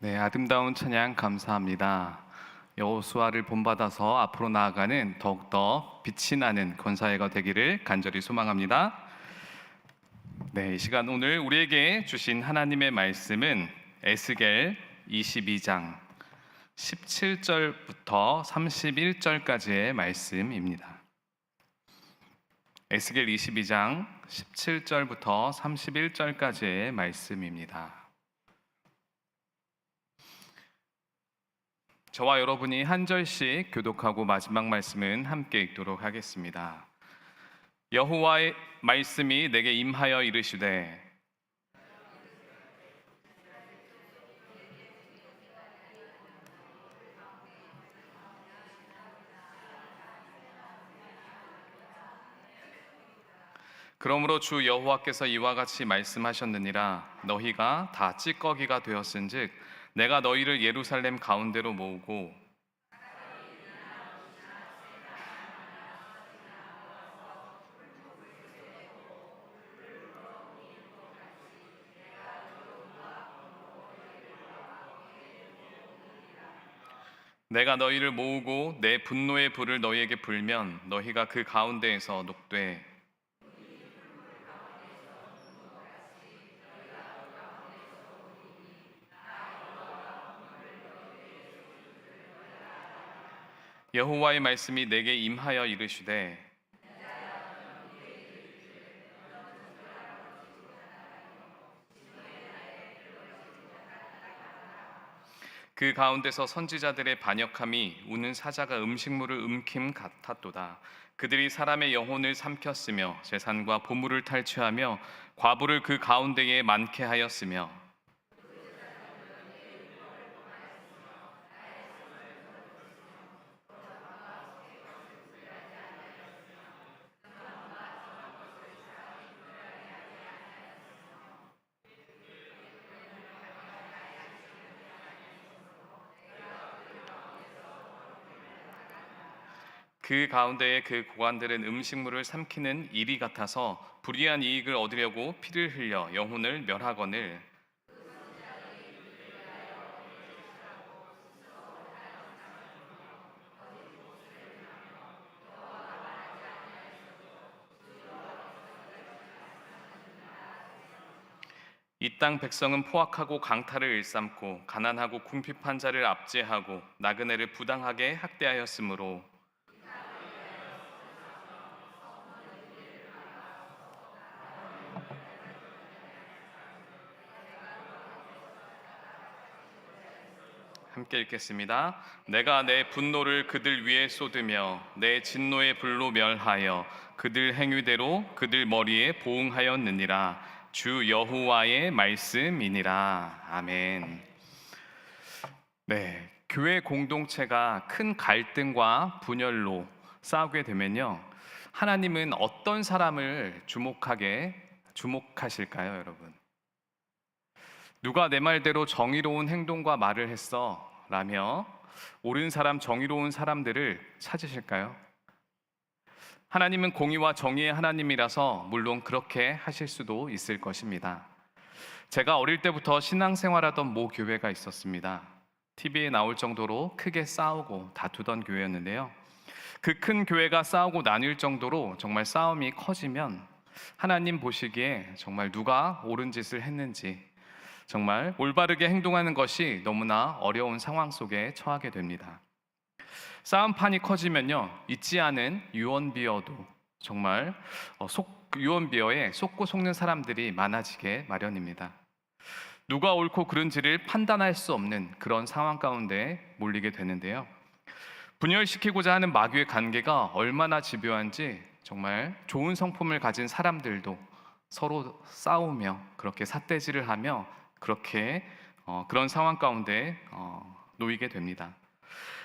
네, 아름다운 찬양 감사합니다. 여호수아를 본받아서 앞으로 나아가는 더욱더 빛이 나는 권사회가 되기를 간절히 소망합니다. 네, 이 시간 오늘 우리에게 주신 하나님의 말씀은 에스겔 22장 17절부터 31절까지의 말씀입니다. 에스겔 22장 17절부터 31절까지의 말씀입니다. 저와 여러분이 한 절씩 교독하고 마지막 말씀은 함께 읽도록 하겠습니다. 여호와의 말씀이 내게 임하여 이르시되 그러므로 주 여호와께서 이와 같이 말씀하셨느니라. 너희가 다 찌꺼기가 되었은즉 내가 너희를 예루살렘 가운데로 모으고 내 분노의 불을 너희에게 불면 너희가 그 가운데에서 녹되 여호와의 말씀이 내게 임하여 이르시되 그 가운데서 선지자들의 반역함이 우는 사자가 음식물을 움킴 같았도다. 그들이 사람의 영혼을 삼켰으며 재산과 보물을 탈취하며 과부를 그 가운데에 많게 하였으며 그 가운데에 그 고관들은 음식물을 삼키는 이리 같아서 불의한 이익을 얻으려고 피를 흘려 영혼을 멸하거늘 이 땅 백성은 포악하고 강탈을 일삼고 가난하고 궁핍한 자를 압제하고 나그네를 부당하게 학대하였으므로 함께 읽겠습니다. 내가 내 분노를 그들 위에 쏟으며 내 진노의 불로 멸하여 그들 행위대로 그들 머리에 보응하였느니라. 주 여호와의 말씀이니라. 아멘. 네, 교회 공동체가 큰 갈등과 분열로 싸우게 되면요, 하나님은 어떤 사람을 주목하실까요, 여러분? 누가 내 말대로 정의로운 행동과 말을 했어? 라며 옳은 사람, 정의로운 사람들을 찾으실까요? 하나님은 공의와 정의의 하나님이라서 물론 그렇게 하실 수도 있을 것입니다. 제가 어릴 때부터 신앙생활하던 모 교회가 있었습니다. TV에 나올 정도로 크게 싸우고 다투던 교회였는데요. 그 큰 교회가 싸우고 나뉠 정도로 정말 싸움이 커지면 하나님 보시기에 정말 누가 옳은 짓을 했는지, 정말 올바르게 행동하는 것이 너무나 어려운 상황 속에 처하게 됩니다. 싸움판이 커지면요, 잊지 않은 유언비어도 정말 유언비어에 속고 속는 사람들이 많아지게 마련입니다. 누가 옳고 그른지를 판단할 수 없는 그런 상황 가운데 몰리게 되는데요, 분열시키고자 하는 마귀의 관계가 얼마나 집요한지 정말 좋은 성품을 가진 사람들도 서로 싸우며 그렇게 삿대질을 하며 그렇게 그런 상황 가운데 놓이게 됩니다.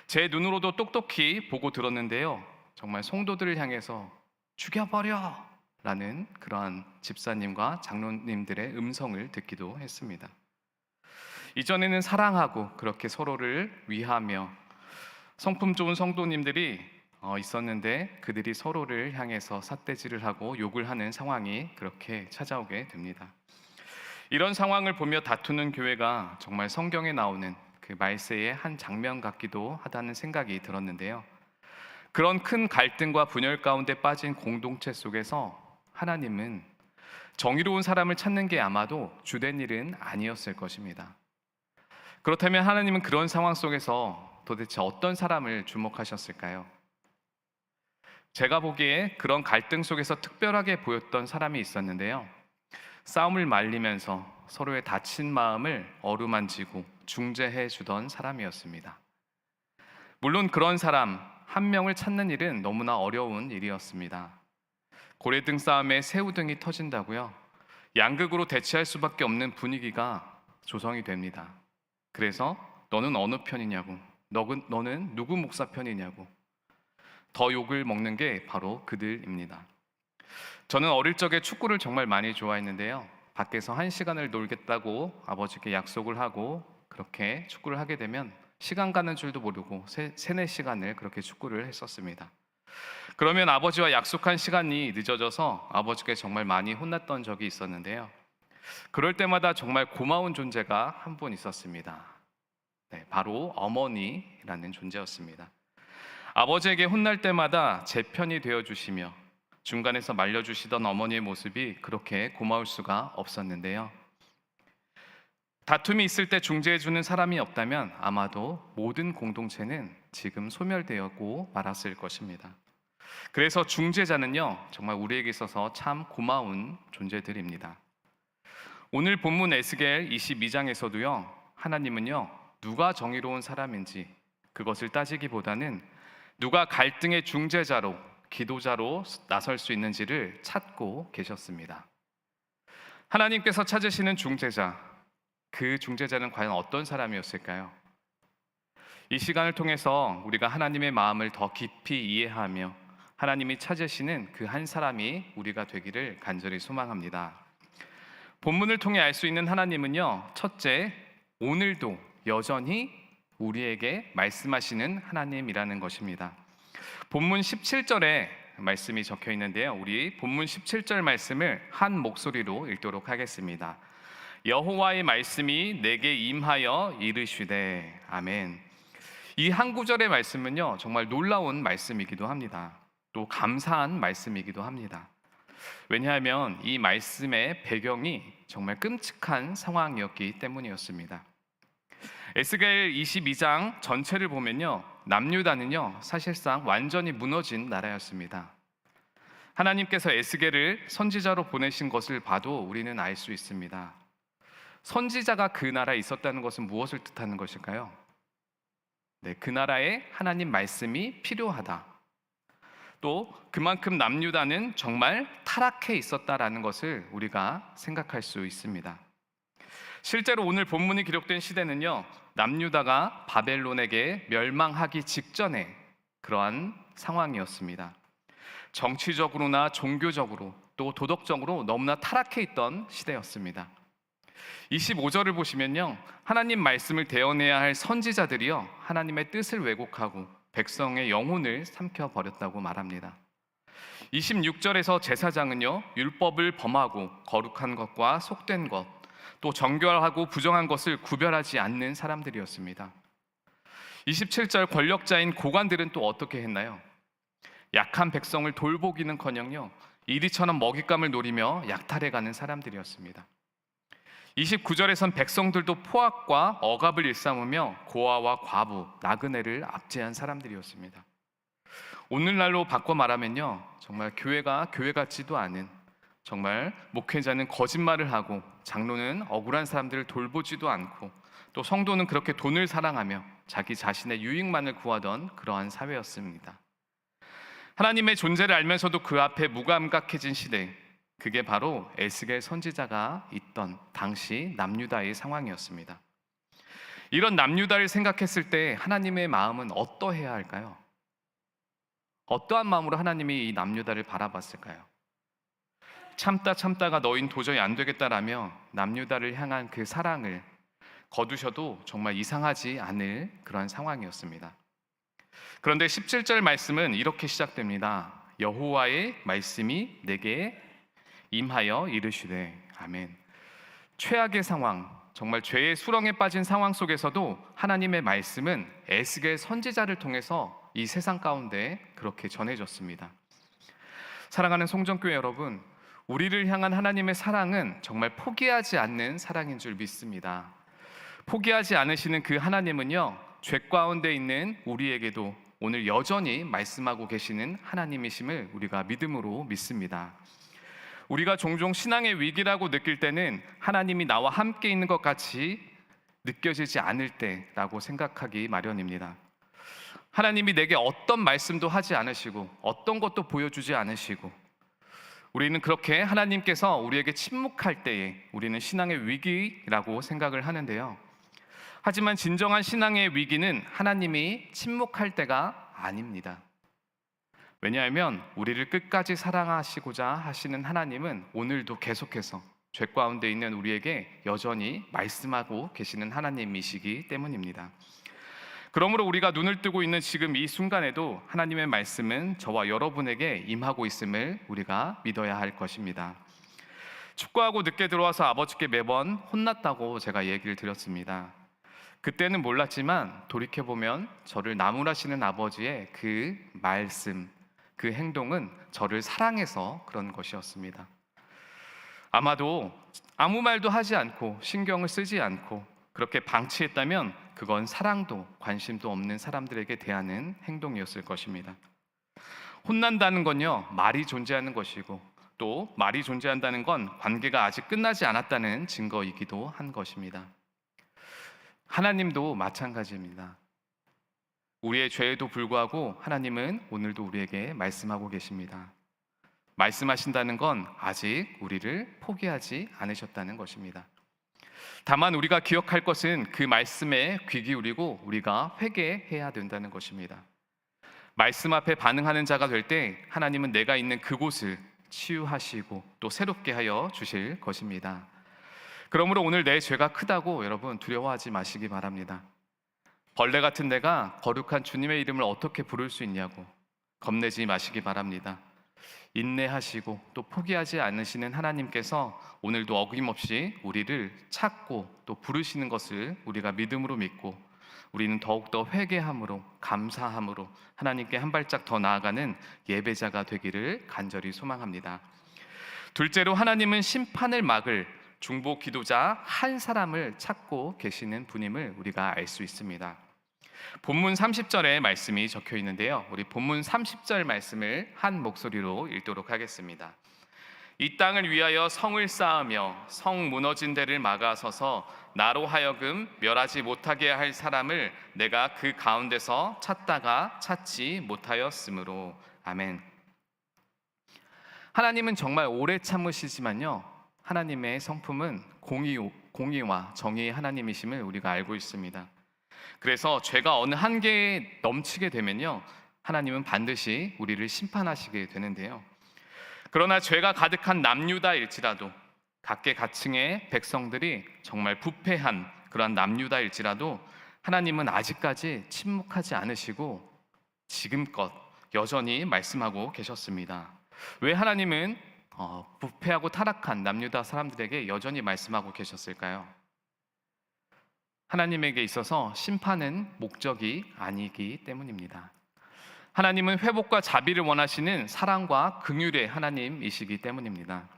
제 눈으로도 똑똑히 보고 들었는데요, 정말 성도들을 향해서 죽여버려! 라는 그러한 집사님과 장로님들의 음성을 듣기도 했습니다. 이전에는 사랑하고 그렇게 서로를 위하며 성품 좋은 성도님들이 있었는데 그들이 서로를 향해서 삿대질을 하고 욕을 하는 상황이 그렇게 찾아오게 됩니다. 이런 상황을 보며 다투는 교회가 정말 성경에 나오는 그 말세의 한 장면 같기도 하다는 생각이 들었는데요. 그런 큰 갈등과 분열 가운데 빠진 공동체 속에서 하나님은 정의로운 사람을 찾는 게 아마도 주된 일은 아니었을 것입니다. 그렇다면 하나님은 그런 상황 속에서 도대체 어떤 사람을 주목하셨을까요? 제가 보기에 그런 갈등 속에서 특별하게 보였던 사람이 있었는데요. 싸움을 말리면서 서로의 다친 마음을 어루만지고 중재해 주던 사람이었습니다. 물론 그런 사람 한 명을 찾는 일은 너무나 어려운 일이었습니다. 고래등 싸움에 새우등이 터진다고요? 양극으로 대치할 수밖에 없는 분위기가 조성이 됩니다. 그래서 너는 어느 편이냐고, 너는 누구 목사 편이냐고 더 욕을 먹는 게 바로 그들입니다. 저는 어릴 적에 축구를 정말 많이 좋아했는데요. 밖에서 1시간을 놀겠다고 아버지께 약속을 하고 그렇게 축구를 하게 되면 시간 가는 줄도 모르고 3-4시간을 그렇게 축구를 했었습니다. 그러면 아버지와 약속한 시간이 늦어져서 아버지께 정말 많이 혼났던 적이 있었는데요. 그럴 때마다 정말 고마운 존재가 한 분 있었습니다. 네, 바로 어머니라는 존재였습니다. 아버지에게 혼날 때마다 제 편이 되어주시며 중간에서 말려주시던 어머니의 모습이 그렇게 고마울 수가 없었는데요. 다툼이 있을 때 중재해주는 사람이 없다면 아마도 모든 공동체는 지금 소멸되었고 말았을 것입니다. 그래서 중재자는요, 정말 우리에게 있어서 참 고마운 존재들입니다. 오늘 본문 에스겔 22장에서도요, 하나님은요, 누가 정의로운 사람인지 그것을 따지기보다는 누가 갈등의 중재자로, 기도자로 나설 수 있는지를 찾고 계셨습니다. 하나님께서 찾으시는 중재자, 그 중재자는 과연 어떤 사람이었을까요? 이 시간을 통해서 우리가 하나님의 마음을 더 깊이 이해하며 하나님이 찾으시는 그 한 사람이 우리가 되기를 간절히 소망합니다. 본문을 통해 알 수 있는 하나님은요, 첫째, 오늘도 여전히 우리에게 말씀하시는 하나님이라는 것입니다. 본문 17절에 말씀이 적혀 있는데요. 우리 본문 17절 말씀을 한 목소리로 읽도록 하겠습니다. 여호와의 말씀이 내게 임하여 이르시되 아멘. 이 한 구절의 말씀은요, 정말 놀라운 말씀이기도 합니다. 또 감사한 말씀이기도 합니다. 왜냐하면 이 말씀의 배경이 정말 끔찍한 상황이었기 때문이었습니다. 에스겔 22장 전체를 보면요, 남유다는요 사실상 완전히 무너진 나라였습니다. 하나님께서 에스겔을 선지자로 보내신 것을 봐도 우리는 알 수 있습니다. 선지자가 그 나라에 있었다는 것은 무엇을 뜻하는 것일까요? 네, 그 나라에 하나님 말씀이 필요하다. 또 그만큼 남유다는 정말 타락해 있었다라는 것을 우리가 생각할 수 있습니다. 실제로 오늘 본문이 기록된 시대는요, 남유다가 바벨론에게 멸망하기 직전에 그러한 상황이었습니다. 정치적으로나 종교적으로 또 도덕적으로 너무나 타락해 있던 시대였습니다. 25절을 보시면요, 하나님 말씀을 대언해야 할 선지자들이요, 하나님의 뜻을 왜곡하고 백성의 영혼을 삼켜버렸다고 말합니다. 26절에서 제사장은요, 율법을 범하고 거룩한 것과 속된 것, 또 정결하고 부정한 것을 구별하지 않는 사람들이었습니다. 27절 권력자인 고관들은 또 어떻게 했나요? 약한 백성을 돌보기는커녕요, 이리처럼 먹잇감을 노리며 약탈해가는 사람들이었습니다. 29절에선 백성들도 포악과 억압을 일삼으며 고아와 과부, 나그네를 압제한 사람들이었습니다. 오늘날로 바꿔 말하면요, 정말 교회가 교회 같지도 않은, 정말 목회자는 거짓말을 하고 장로는 억울한 사람들을 돌보지도 않고 또 성도는 그렇게 돈을 사랑하며 자기 자신의 유익만을 구하던 그러한 사회였습니다. 하나님의 존재를 알면서도 그 앞에 무감각해진 시대, 그게 바로 에스겔 선지자가 있던 당시 남유다의 상황이었습니다. 이런 남유다를 생각했을 때 하나님의 마음은 어떠해야 할까요? 어떠한 마음으로 하나님이 이 남유다를 바라봤을까요? 참다가 너흰 도저히 안 되겠다라며 남유다를 향한 그 사랑을 거두셔도 정말 이상하지 않을 그런 상황이었습니다. 그런데 17절 말씀은 이렇게 시작됩니다. 여호와의 말씀이 내게 임하여 이르시되 아멘. 최악의 상황, 정말 죄의 수렁에 빠진 상황 속에서도 하나님의 말씀은 에스겔 선지자를 통해서 이 세상 가운데 그렇게 전해졌습니다. 사랑하는 송정교회 여러분, 우리를 향한 하나님의 사랑은 정말 포기하지 않는 사랑인 줄 믿습니다. 포기하지 않으시는 그 하나님은요, 죄 가운데 있는 우리에게도 오늘 여전히 말씀하고 계시는 하나님이심을 우리가 믿음으로 믿습니다. 우리가 종종 신앙의 위기라고 느낄 때는 하나님이 나와 함께 있는 것 같이 느껴지지 않을 때라고 생각하기 마련입니다. 하나님이 내게 어떤 말씀도 하지 않으시고 어떤 것도 보여주지 않으시고, 우리는 그렇게 하나님께서 우리에게 침묵할 때에 우리는 신앙의 위기라고 생각을 하는데요. 하지만 진정한 신앙의 위기는 하나님이 침묵할 때가 아닙니다. 왜냐하면 우리를 끝까지 사랑하시고자 하시는 하나님은 오늘도 계속해서 죄 가운데 있는 우리에게 여전히 말씀하고 계시는 하나님이시기 때문입니다. 그러므로 우리가 눈을 뜨고 있는 지금 이 순간에도 하나님의 말씀은 저와 여러분에게 임하고 있음을 우리가 믿어야 할 것입니다. 축구하고 늦게 들어와서 아버지께 매번 혼났다고 제가 얘기를 드렸습니다. 그때는 몰랐지만 돌이켜보면 저를 나무라시는 아버지의 그 말씀, 그 행동은 저를 사랑해서 그런 것이었습니다. 아마도 아무 말도 하지 않고 신경을 쓰지 않고 그렇게 방치했다면 그건 사랑도 관심도 없는 사람들에게 대하는 행동이었을 것입니다. 혼난다는 건요, 말이 존재하는 것이고 또 말이 존재한다는 건 관계가 아직 끝나지 않았다는 증거이기도 한 것입니다. 하나님도 마찬가지입니다. 우리의 죄에도 불구하고 하나님은 오늘도 우리에게 말씀하고 계십니다. 말씀하신다는 건 아직 우리를 포기하지 않으셨다는 것입니다. 다만 우리가 기억할 것은 그 말씀에 귀 기울이고 우리가 회개해야 된다는 것입니다. 말씀 앞에 반응하는 자가 될 때 하나님은 내가 있는 그곳을 치유하시고 또 새롭게 하여 주실 것입니다. 그러므로 오늘 내 죄가 크다고 여러분 두려워하지 마시기 바랍니다. 벌레 같은 내가 거룩한 주님의 이름을 어떻게 부를 수 있냐고 겁내지 마시기 바랍니다. 인내하시고 또 포기하지 않으시는 하나님께서 오늘도 어김없이 우리를 찾고 또 부르시는 것을 우리가 믿음으로 믿고 우리는 더욱더 회개함으로 감사함으로 하나님께 한 발짝 더 나아가는 예배자가 되기를 간절히 소망합니다. 둘째로 하나님은 심판을 막을 중보 기도자 한 사람을 찾고 계시는 분임을 우리가 알 수 있습니다. 본문 30절에 말씀이 적혀 있는데요. 우리 본문 30절 말씀을 한 목소리로 읽도록 하겠습니다. 이 땅을 위하여 성을 쌓으며 성 무너진 데를 막아서서 나로 하여금 멸하지 못하게 할 사람을 내가 그 가운데서 찾다가 찾지 못하였으므로. 아멘. 하나님은 정말 오래 참으시지만요, 하나님의 성품은 공의와 정의의 하나님이심을 우리가 알고 있습니다. 그래서 죄가 어느 한계에 넘치게 되면요, 하나님은 반드시 우리를 심판하시게 되는데요. 그러나 죄가 가득한 남유다일지라도, 각계각층의 백성들이 정말 부패한 그러한 남유다일지라도 하나님은 아직까지 침묵하지 않으시고 지금껏 여전히 말씀하고 계셨습니다. 왜 하나님은 부패하고 타락한 남유다 사람들에게 여전히 말씀하고 계셨을까요? 하나님에게 있어서 심판은 목적이 아니기 때문입니다. 하나님은 회복과 자비를 원하시는 사랑과 긍휼의 하나님이시기 때문입니다.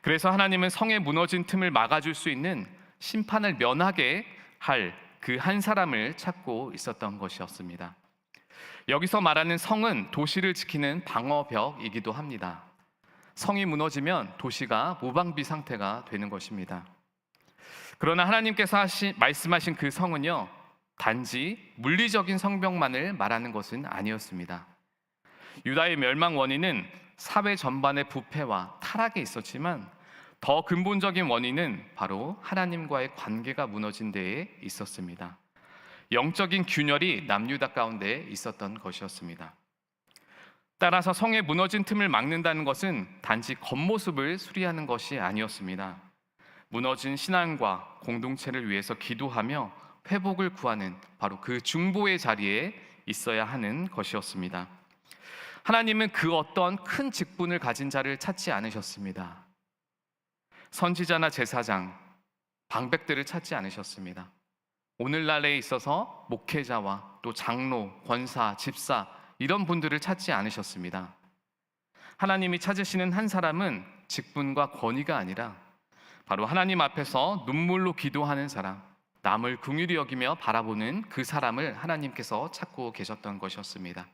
그래서 하나님은 성의 무너진 틈을 막아줄 수 있는 심판을 면하게 할 그 한 사람을 찾고 있었던 것이었습니다. 여기서 말하는 성은 도시를 지키는 방어벽이기도 합니다. 성이 무너지면 도시가 무방비 상태가 되는 것입니다. 그러나 하나님께서 말씀하신 그 성은요, 단지 물리적인 성벽만을 말하는 것은 아니었습니다. 유다의 멸망 원인은 사회 전반의 부패와 타락에 있었지만 더 근본적인 원인은 바로 하나님과의 관계가 무너진 데에 있었습니다. 영적인 균열이 남유다 가운데 있었던 것이었습니다. 따라서 성의 무너진 틈을 막는다는 것은 단지 겉모습을 수리하는 것이 아니었습니다. 무너진 신앙과 공동체를 위해서 기도하며 회복을 구하는 바로 그 중보의 자리에 있어야 하는 것이었습니다. 하나님은 그 어떤 큰 직분을 가진 자를 찾지 않으셨습니다. 선지자나 제사장, 방백들을 찾지 않으셨습니다. 오늘날에 있어서 목회자와 또 장로, 권사, 집사 이런 분들을 찾지 않으셨습니다. 하나님이 찾으시는 한 사람은 직분과 권위가 아니라 바로 하나님 앞에서 눈물로 기도하는 사람, 남을 긍휼히 여기며 바라보는 그 사람을 하나님께서 찾고 계셨던 것이었습니다.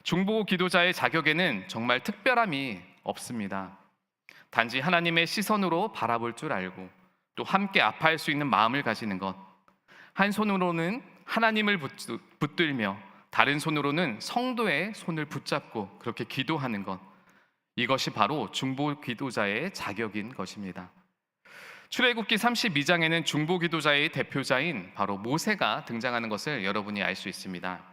중보 기도자의 자격에는 정말 특별함이 없습니다. 단지 하나님의 시선으로 바라볼 줄 알고 또 함께 아파할 수 있는 마음을 가지는 것, 한 손으로는 하나님을 붙들며 다른 손으로는 성도의 손을 붙잡고 그렇게 기도하는 것, 이것이 바로 중보 기도자의 자격인 것입니다. 출애굽기 32장에는 중보 기도자의 대표자인 바로 모세가 등장하는 것을 여러분이 알 수 있습니다.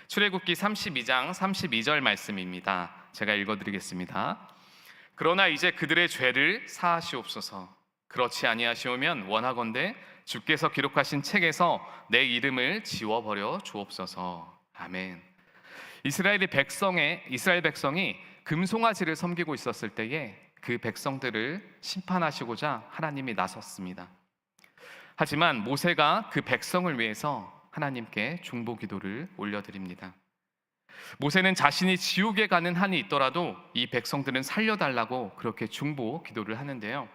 출애굽기 32장 32절 말씀입니다. 제가 읽어드리겠습니다. 그러나 이제 그들의 죄를 사하시옵소서. 그렇지 아니하시오면 원하건대 주께서 기록하신 책에서 내 이름을 지워버려 주옵소서. 아멘. 이스라엘 백성이 금송아지를 섬기고 있었을 때에 그 백성들을 심판하시고자 하나님이 나섰습니다. 하지만 모세가 그 백성을 위해서 하나님께 중보 기도를 올려드립니다. 모세는 자신이 지옥에 가는 한이 있더라도 이 백성들은 살려달라고 그렇게 중보 기도를 하는데요,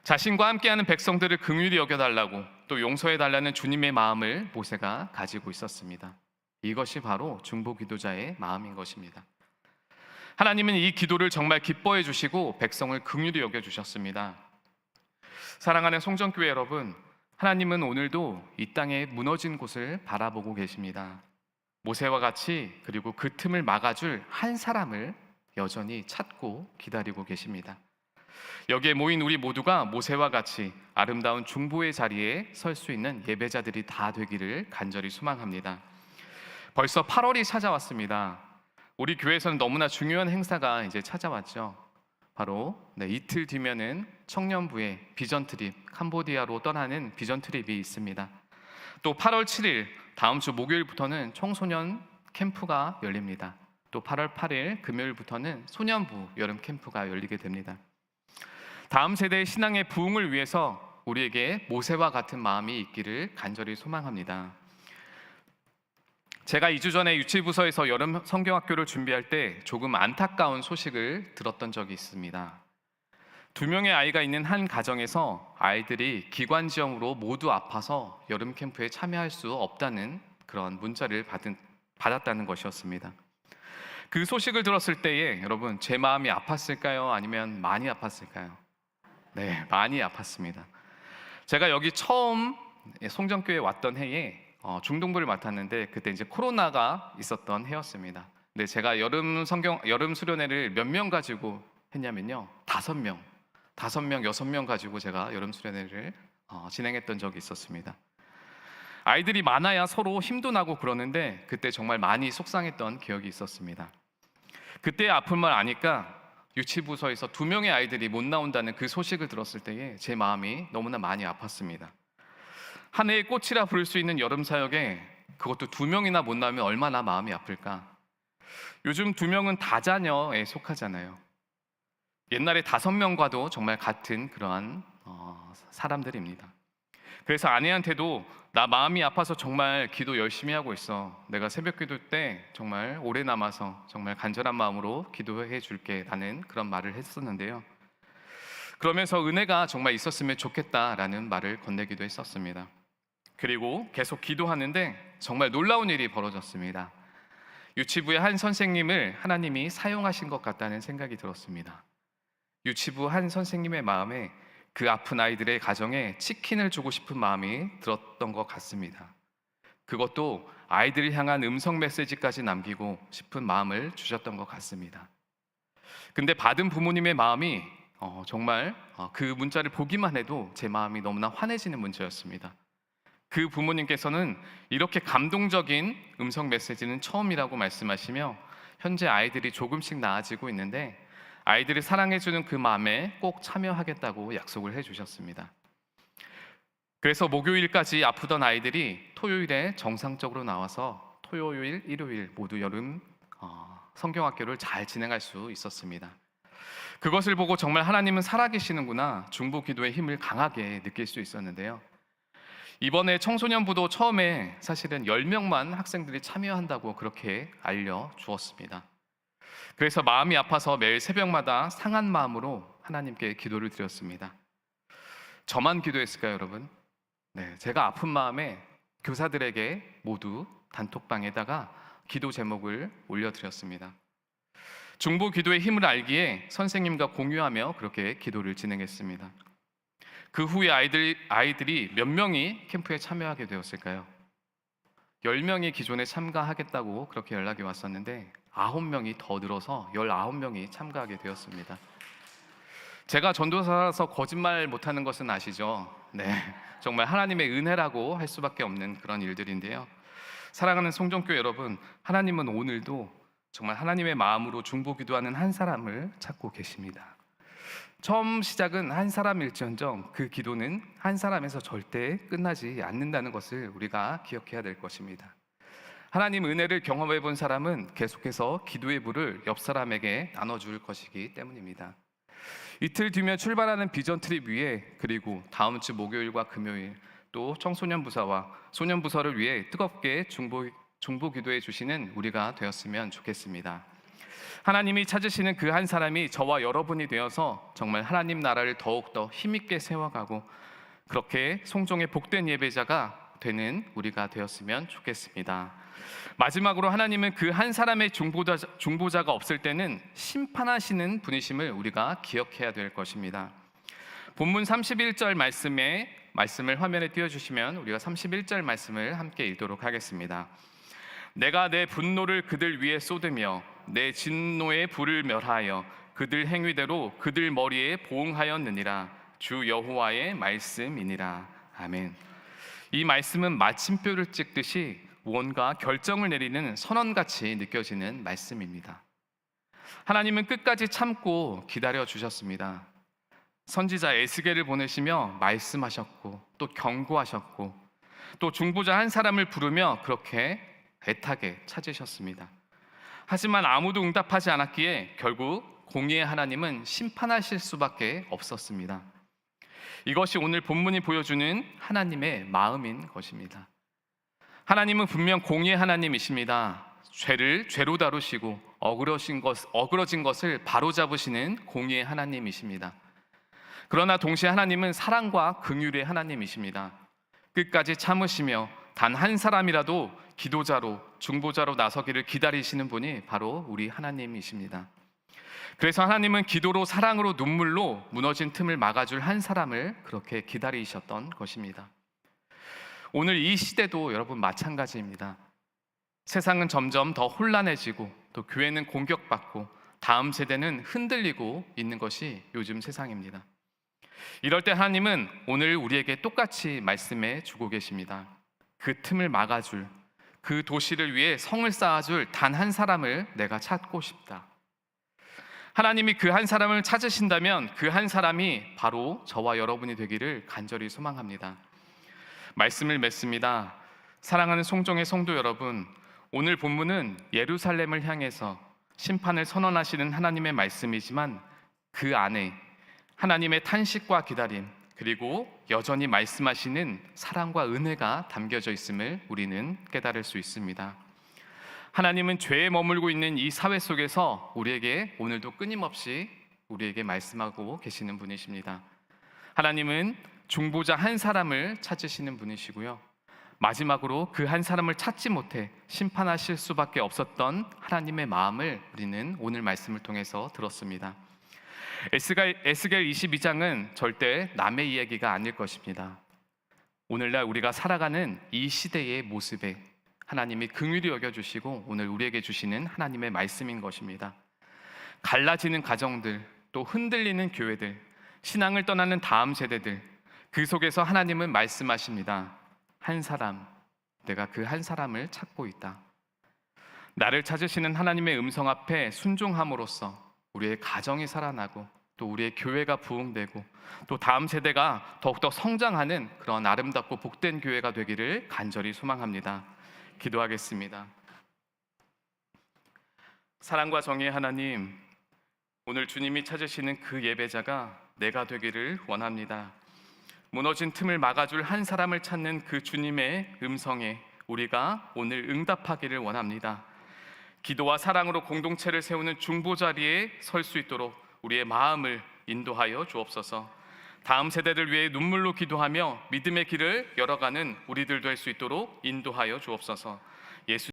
자신과 함께하는 백성들을 긍휼히 여겨달라고 또 용서해달라는 주님의 마음을 모세가 가지고 있었습니다. 이것이 바로 중보 기도자의 마음인 것입니다. 하나님은 이 기도를 정말 기뻐해 주시고 백성을 긍휼히 여겨주셨습니다. 사랑하는 송정교회 여러분, 하나님은 오늘도 이 땅의 무너진 곳을 바라보고 계십니다. 모세와 같이 그리고 그 틈을 막아줄 한 사람을 여전히 찾고 기다리고 계십니다. 여기에 모인 우리 모두가 모세와 같이 아름다운 중보의 자리에 설 수 있는 예배자들이 다 되기를 간절히 소망합니다. 벌써 8월이 찾아왔습니다. 우리 교회에서는 너무나 중요한 행사가 이제 찾아왔죠. 바로 이틀 뒤면은 청년부의 비전 트립, 캄보디아로 떠나는 비전 트립이 있습니다. 또 8월 7일 다음 주 목요일부터는 청소년 캠프가 열립니다. 또 8월 8일 금요일부터는 소년부 여름 캠프가 열리게 됩니다. 다음 세대의 신앙의 부흥을 위해서 우리에게 모세와 같은 마음이 있기를 간절히 소망합니다. 제가 2주 전에 유치부서에서 여름 성경학교를 준비할 때 조금 안타까운 소식을 들었던 적이 있습니다. 2명의 아이가 있는 한 가정에서 아이들이 기관지염으로 모두 아파서 여름 캠프에 참여할 수 없다는 그런 문자를 받았다는 것이었습니다. 그 소식을 들었을 때에 여러분, 제 마음이 아팠을까요? 아니면 많이 아팠을까요? 네, 많이 아팠습니다. 제가 여기 처음 송정교회에 왔던 해에 중등부를 맡았는데 그때 이제 코로나가 있었던 해였습니다. 근데 제가 여름 수련회를 몇 명 가지고 했냐면요, 5명, 6명 가지고 제가 여름 수련회를 진행했던 적이 있었습니다. 아이들이 많아야 서로 힘도 나고 그러는데 그때 정말 많이 속상했던 기억이 있었습니다. 그때 아픔을 아니까 유치부서에서 2명의 아이들이 못 나온다는 그 소식을 들었을 때에 제 마음이 너무나 많이 아팠습니다. 한 해의 꽃이라 부를 수 있는 여름 사역에 그것도 2명이나 못 나오면 얼마나 마음이 아플까. 요즘 2명은 다자녀에 속하잖아요. 옛날에 5명과도 정말 같은 그러한 사람들입니다. 그래서 아내한테도 나 마음이 아파서 정말 기도 열심히 하고 있어. 내가 새벽 기도 때 정말 오래 남아서 정말 간절한 마음으로 기도해 줄게 라는 그런 말을 했었는데요, 그러면서 은혜가 정말 있었으면 좋겠다라는 말을 건네기도 했었습니다. 그리고 계속 기도하는데 정말 놀라운 일이 벌어졌습니다. 유치부의 한 선생님을 하나님이 사용하신 것 같다는 생각이 들었습니다. 유치부 한 선생님의 마음에 그 아픈 아이들의 가정에 치킨을 주고 싶은 마음이 들었던 것 같습니다. 그것도 아이들을 향한 음성 메시지까지 남기고 싶은 마음을 주셨던 것 같습니다. 근데 받은 부모님의 마음이 정말 그 문자를 보기만 해도 제 마음이 너무나 환해지는 문자였습니다. 그 부모님께서는 이렇게 감동적인 음성 메시지는 처음이라고 말씀하시며 현재 아이들이 조금씩 나아지고 있는데 아이들을 사랑해주는 그 마음에 꼭 참여하겠다고 약속을 해주셨습니다. 그래서 목요일까지 아프던 아이들이 토요일에 정상적으로 나와서 토요일, 일요일 모두 여름 성경학교를 잘 진행할 수 있었습니다. 그것을 보고 정말 하나님은 살아계시는구나, 중보 기도의 힘을 강하게 느낄 수 있었는데요. 이번에 청소년부도 처음에 사실은 10명만 학생들이 참여한다고 그렇게 알려주었습니다. 그래서 마음이 아파서 매일 새벽마다 상한 마음으로 하나님께 기도를 드렸습니다. 저만 기도했을까요, 여러분? 네, 제가 아픈 마음에 교사들에게 모두 단톡방에다가 기도 제목을 올려드렸습니다. 중보 기도의 힘을 알기에 선생님과 공유하며 그렇게 기도를 진행했습니다. 그 후에 아이들이 몇 명이 캠프에 참여하게 되었을까요? 10명이 기존에 참가하겠다고 그렇게 연락이 왔었는데 9명이 더 늘어서 19명이 참가하게 되었습니다. 제가 전도사라서 거짓말 못하는 것은 아시죠? 네, 정말 하나님의 은혜라고 할 수밖에 없는 그런 일들인데요. 사랑하는 송정교 여러분, 하나님은 오늘도 정말 하나님의 마음으로 중보 기도하는 한 사람을 찾고 계십니다. 처음 시작은 한 사람일지언정 그 기도는 한 사람에서 절대 끝나지 않는다는 것을 우리가 기억해야 될 것입니다. 하나님 은혜를 경험해 본 사람은 계속해서 기도의 불을 옆 사람에게 나눠줄 것이기 때문입니다. 이틀 뒤면 출발하는 비전 트립 위에, 그리고 다음 주 목요일과 금요일 또 청소년 부서와 소년 부서를 위해 뜨겁게 중보 기도해 주시는 우리가 되었으면 좋겠습니다. 하나님이 찾으시는 그 한 사람이 저와 여러분이 되어서 정말 하나님 나라를 더욱더 힘있게 세워가고 그렇게 송종의 복된 예배자가 되는 우리가 되었으면 좋겠습니다. 마지막으로 하나님은 그 한 사람의 중보자가 없을 때는 심판하시는 분이심을 우리가 기억해야 될 것입니다. 본문 31절 말씀을 화면에 띄워주시면 우리가 31절 말씀을 함께 읽도록 하겠습니다. 내가 내 분노를 그들 위에 쏟으며 내 진노의 불을 멸하여 그들 행위대로 그들 머리에 보응하였느니라. 주 여호와의 말씀이니라. 아멘. 이 말씀은 마침표를 찍듯이 무언가 결정을 내리는 선언같이 느껴지는 말씀입니다. 하나님은 끝까지 참고 기다려 주셨습니다. 선지자 에스겔을 보내시며 말씀하셨고 또 경고하셨고 또 중보자 한 사람을 부르며 그렇게 애타게 찾으셨습니다. 하지만 아무도 응답하지 않았기에 결국 공의의 하나님은 심판하실 수밖에 없었습니다. 이것이 오늘 본문이 보여주는 하나님의 마음인 것입니다. 하나님은 분명 공의의 하나님이십니다. 죄를 죄로 다루시고 어그러진 것을 바로잡으시는 공의의 하나님이십니다. 그러나 동시에 하나님은 사랑과 긍휼의 하나님이십니다. 끝까지 참으시며 단 한 사람이라도 기도자로 중보자로 나서기를 기다리시는 분이 바로 우리 하나님이십니다. 그래서 하나님은 기도로 사랑으로 눈물로 무너진 틈을 막아줄 한 사람을 그렇게 기다리셨던 것입니다. 오늘 이 시대도 여러분 마찬가지입니다. 세상은 점점 더 혼란해지고 또 교회는 공격받고 다음 세대는 흔들리고 있는 것이 요즘 세상입니다. 이럴 때 하나님은 오늘 우리에게 똑같이 말씀해 주고 계십니다. 그 틈을 막아줄, 그 도시를 위해 성을 쌓아줄 단 한 사람을 내가 찾고 싶다. 하나님이 그 한 사람을 찾으신다면 그 한 사람이 바로 저와 여러분이 되기를 간절히 소망합니다. 말씀을 맺습니다. 사랑하는 송정의 성도 여러분, 오늘 본문은 예루살렘을 향해서 심판을 선언하시는 하나님의 말씀이지만 그 안에 하나님의 탄식과 기다림, 그리고 여전히 말씀하시는 사랑과 은혜가 담겨져 있음을 우리는 깨달을 수 있습니다. 하나님은 죄에 머물고 있는 이 사회 속에서 우리에게 오늘도 끊임없이 우리에게 말씀하고 계시는 분이십니다. 하나님은 중보자 한 사람을 찾으시는 분이시고요, 마지막으로 그 한 사람을 찾지 못해 심판하실 수밖에 없었던 하나님의 마음을 우리는 오늘 말씀을 통해서 들었습니다. 에스겔 22장은 절대 남의 이야기가 아닐 것입니다. 오늘날 우리가 살아가는 이 시대의 모습에 하나님이 긍휼히 여겨주시고 오늘 우리에게 주시는 하나님의 말씀인 것입니다. 갈라지는 가정들, 또 흔들리는 교회들, 신앙을 떠나는 다음 세대들, 그 속에서 하나님은 말씀하십니다. 한 사람, 내가 그 한 사람을 찾고 있다. 나를 찾으시는 하나님의 음성 앞에 순종함으로써 우리의 가정이 살아나고 또 우리의 교회가 부흥되고 또 다음 세대가 더욱더 성장하는 그런 아름답고 복된 교회가 되기를 간절히 소망합니다. 기도하겠습니다. 사랑과 정의의 하나님, 오늘 주님이 찾으시는 그 예배자가 내가 되기를 원합니다. 무너진 틈을 막아줄 한 사람을 찾는 그 주님의 음성에 우리가 오늘 응답하기를 원합니다. 기도와 사랑으로 공동체를 세우는 중보 자리에 설 수 있도록 우리의 마음을 인도하여 주옵소서. 다음 세대를 위해 눈물로 기도하며 믿음의 길을 열어가는 우리들 될 수 있도록 인도하여 주옵소서.